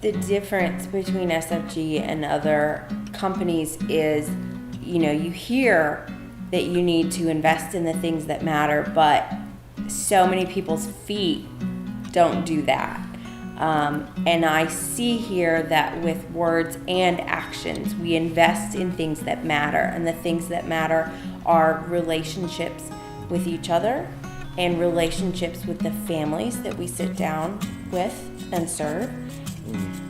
The difference between SFG and other companies is, you hear that you need to invest in the things that matter, but so many people's feet don't do that. And I see here that with words and actions, we invest in things that matter. And the things that matter are relationships with each other and relationships with the families that we sit down with and serve.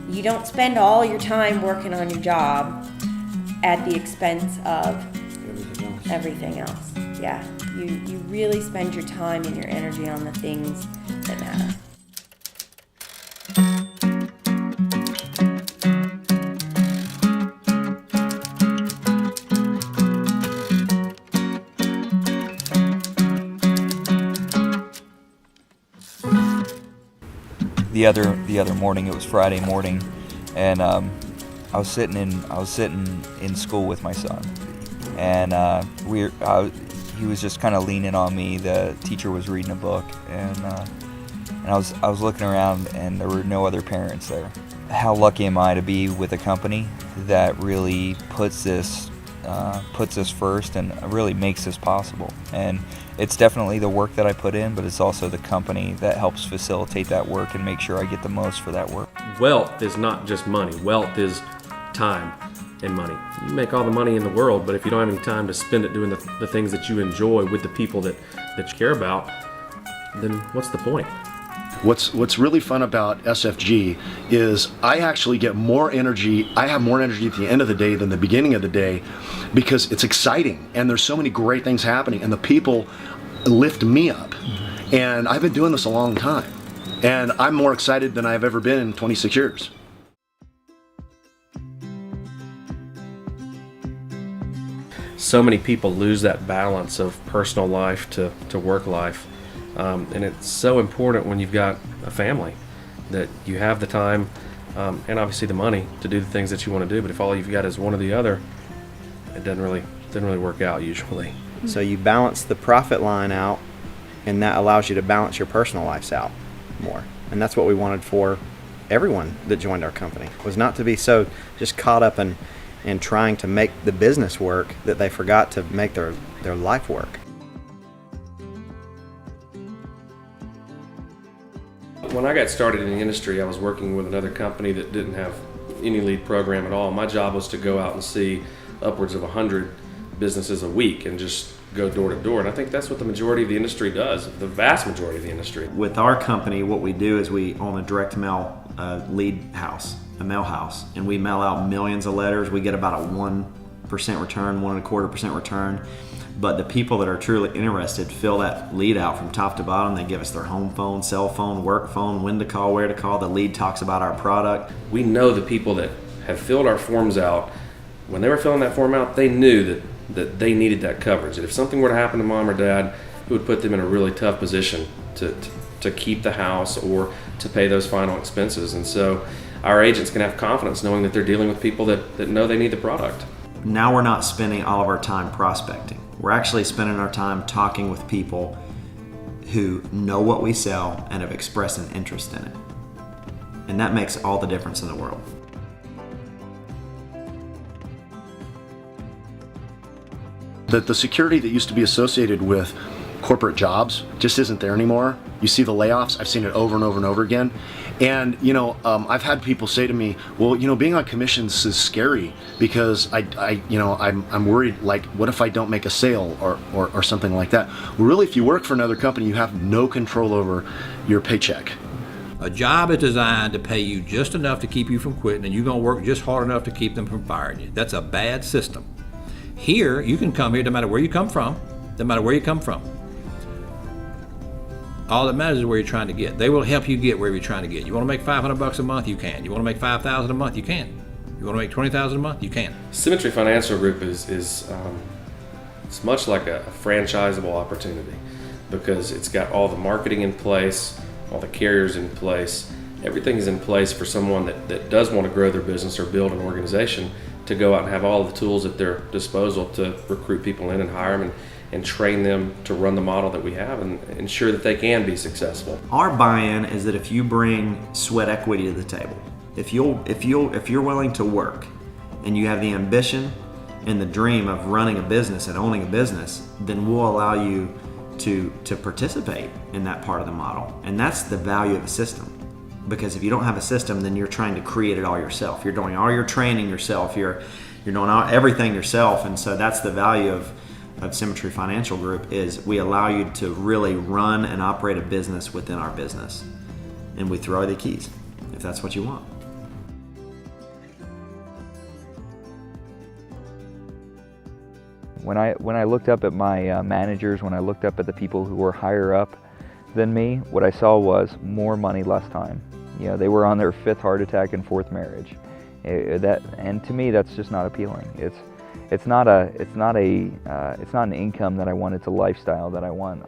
You don't spend all your time working on your job at the expense of everything else. Yeah, you really spend your time and your energy on the things that matter. The other morning, it was Friday morning, and I was sitting in school with my son, and he was just kind of leaning on me. The teacher was reading a book, and I was looking around, and there were no other parents there. How lucky am I to be with a company that really puts this first and really makes this possible? And it's definitely the work that I put in, but it's also the company that helps facilitate that work and make sure I get the most for that work. Wealth is not just money. Wealth is time and money. You make all the money in the world, but if you don't have any time to spend it doing the things that you enjoy with the people that you care about, then what's the point? What's really fun about SFG is I actually get more energy. I have more energy at the end of the day than the beginning of the day, because it's exciting and there's so many great things happening and the people lift me up. And I've been doing this a long time, and I'm more excited than I've ever been in 26 years. So many people lose that balance of personal life to work life. And it's so important when you've got a family that you have the time and obviously the money to do the things that you want to do. But if all you've got is one or the other, it doesn't really work out usually. So you balance the profit line out, and that allows you to balance your personal lives out more. And that's what we wanted for everyone that joined our company, was not to be so just caught up in trying to make the business work that they forgot to make their life work. When I got started in the industry, I was working with another company that didn't have any lead program at all. My job was to go out and see upwards of 100 businesses a week and just go door to door. And I think that's what the majority of the industry does, the vast majority of the industry. With our company, what we do is we own a direct mail lead house, a mail house, and we mail out millions of letters. We get about a 1% return, 1.25% return. But the people that are truly interested fill that lead out from top to bottom. They give us their home phone, cell phone, work phone, when to call, where to call. The lead talks about our product. We know the people that have filled our forms out. When they were filling that form out, they knew that they needed that coverage. That if something were to happen to mom or dad, it would put them in a really tough position to keep the house or to pay those final expenses. And so our agents can have confidence knowing that they're dealing with people that know they need the product. Now we're not spending all of our time prospecting. We're actually spending our time talking with people who know what we sell and have expressed an interest in it. And that makes all the difference in the world. The security that used to be associated with corporate jobs just isn't there anymore. You see the layoffs. I've seen it over and over and over again. And I've had people say to me, well, being on commissions is scary because I'm worried, like, what if I don't make a sale or something like that. Well, really, if you work for another company, you have no control over your paycheck. A job is designed to pay you just enough to keep you from quitting, and you're going to work just hard enough to keep them from firing you. That's a bad system. Here, you can come here no matter where you come from, no matter where you come from. All that matters is where you're trying to get. They will help you get where you're trying to get. You want to make $500 a month, you can. You want to make $5,000 a month, you can. You want to make $20,000 a month, you can. Symmetry Financial Group is it's much like a franchisable opportunity because it's got all the marketing in place, all the carriers in place. Everything is in place for someone that does want to grow their business or build an organization to go out and have all the tools at their disposal to recruit people in and hire them and train them to run the model that we have and ensure that they can be successful. Our buy-in is that if you bring sweat equity to the table, if you're willing to work and you have the ambition and the dream of running a business and owning a business, then we'll allow you to participate in that part of the model. And that's the value of a system. Because if you don't have a system, then you're trying to create it all yourself. You're doing all your training yourself. You're doing everything yourself. And so that's the value of Symmetry Financial Group, is we allow you to really run and operate a business within our business. And we throw the keys if that's what you want. When I looked up at my managers, when I looked up at the people who were higher up than me, what I saw was more money, less time. You know, they were on their 5th heart attack and 4th marriage. And to me, that's just not appealing. It's not an income that I want. It's a lifestyle that I want.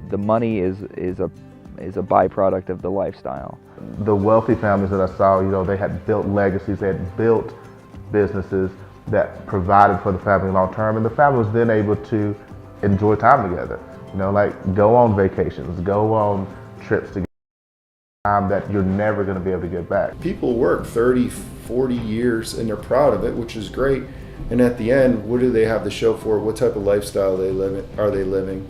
The money is a byproduct of the lifestyle. The wealthy families that I saw, they had built legacies, they had built businesses that provided for the family long term, and the family was then able to enjoy time together. Like go on vacations, go on trips together, time that you're never going to be able to get back. People work 30, 40 years and they're proud of it, which is great. And at the end, what do they have to show for it? What type of lifestyle are they living?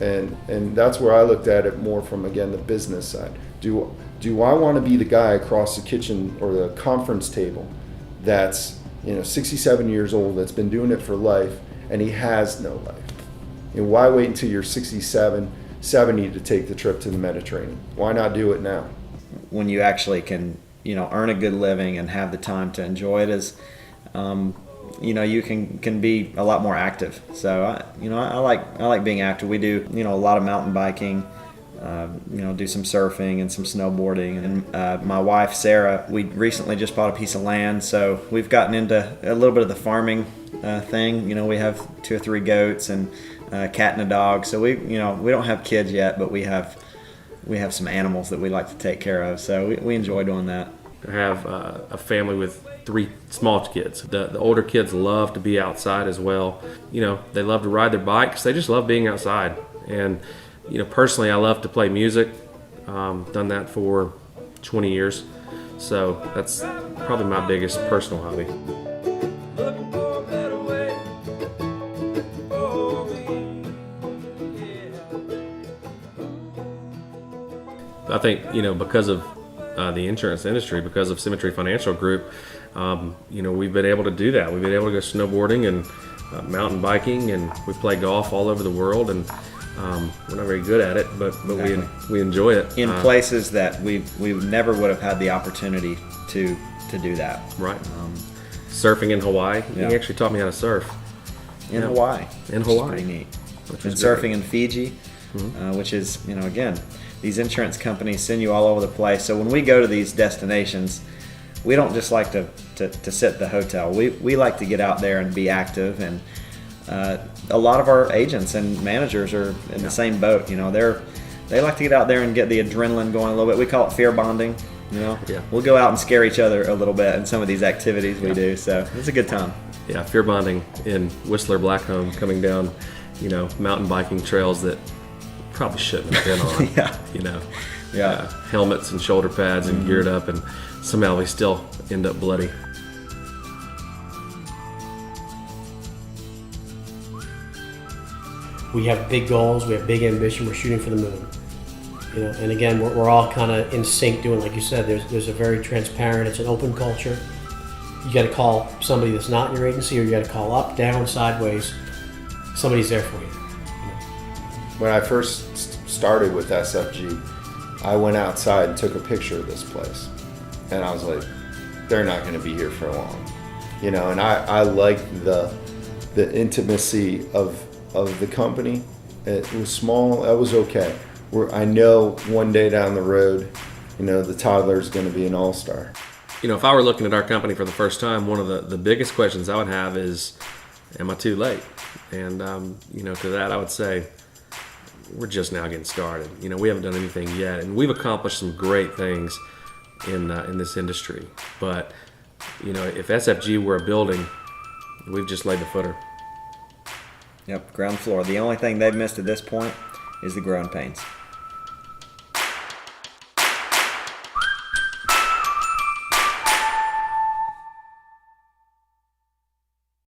And that's where I looked at it more from, again, the business side. Do I want to be the guy across the kitchen or the conference table that's 67 years old, that's been doing it for life, and he has no life? And why wait until you're 67, 70 to take the trip to the Mediterranean? Why not do it now? When you actually can, earn a good living and have the time to enjoy it, as you can be a lot more active. So I like being active. We do a lot of mountain biking, do some surfing and some snowboarding. And my wife Sarah, we recently just bought a piece of land, so we've gotten into a little bit of the farming thing. We have 2 or 3 goats and a cat and a dog. So we don't have kids yet, but we have some animals that we like to take care of. So we enjoy doing that. I have a family with 3 small kids. The older kids love to be outside as well. They love to ride their bikes. They just love being outside. And personally, I love to play music. Done that for 20 years. So that's probably my biggest personal hobby. I think, because of the insurance industry, because of Symmetry Financial Group, we've been able to do that. We've been able to go snowboarding and mountain biking, and we play golf all over the world. And we're not very good at it, but we enjoy it. In places that we never would have had the opportunity to do that. Right. Surfing in Hawaii. Yeah. He actually taught me how to surf. In Hawaii. In Hawaii. Pretty neat. Which And is surfing great. in Fiji, which is, again, these insurance companies send you all over the place. So when we go to these destinations, we don't just like to sit at the hotel. We like to get out there and be active. And a lot of our agents and managers are in the same boat. They like to get out there and get the adrenaline going a little bit. We call it fear bonding. Yeah. We'll go out and scare each other a little bit in some of these activities we do. So it's a good time. Yeah, fear bonding in Whistler Blackcomb, coming down, mountain biking trails that probably shouldn't have been on. Helmets and shoulder pads and geared up, and somehow we still end up bloody. We have big goals, we have big ambition, we're shooting for the moon. And again, we're all kind of in sync doing, like you said, there's a very transparent, it's an open culture. You got to call somebody that's not in your agency, or you got to call up, down, sideways. Somebody's there for you. When I first started with SFG, I went outside and took a picture of this place. And I was like, they're not going to be here for long. And I like the intimacy of the company. It was small, that was okay. I know one day down the road, the toddler's going to be an all-star. If I were looking at our company for the first time, one of the biggest questions I would have is, am I too late? And, to that I would say, we're just now getting started. We haven't done anything yet, and we've accomplished some great things in this industry. But, if SFG were a building, we've just laid the footer. Yep, ground floor. The only thing they've missed at this point is the growing pains.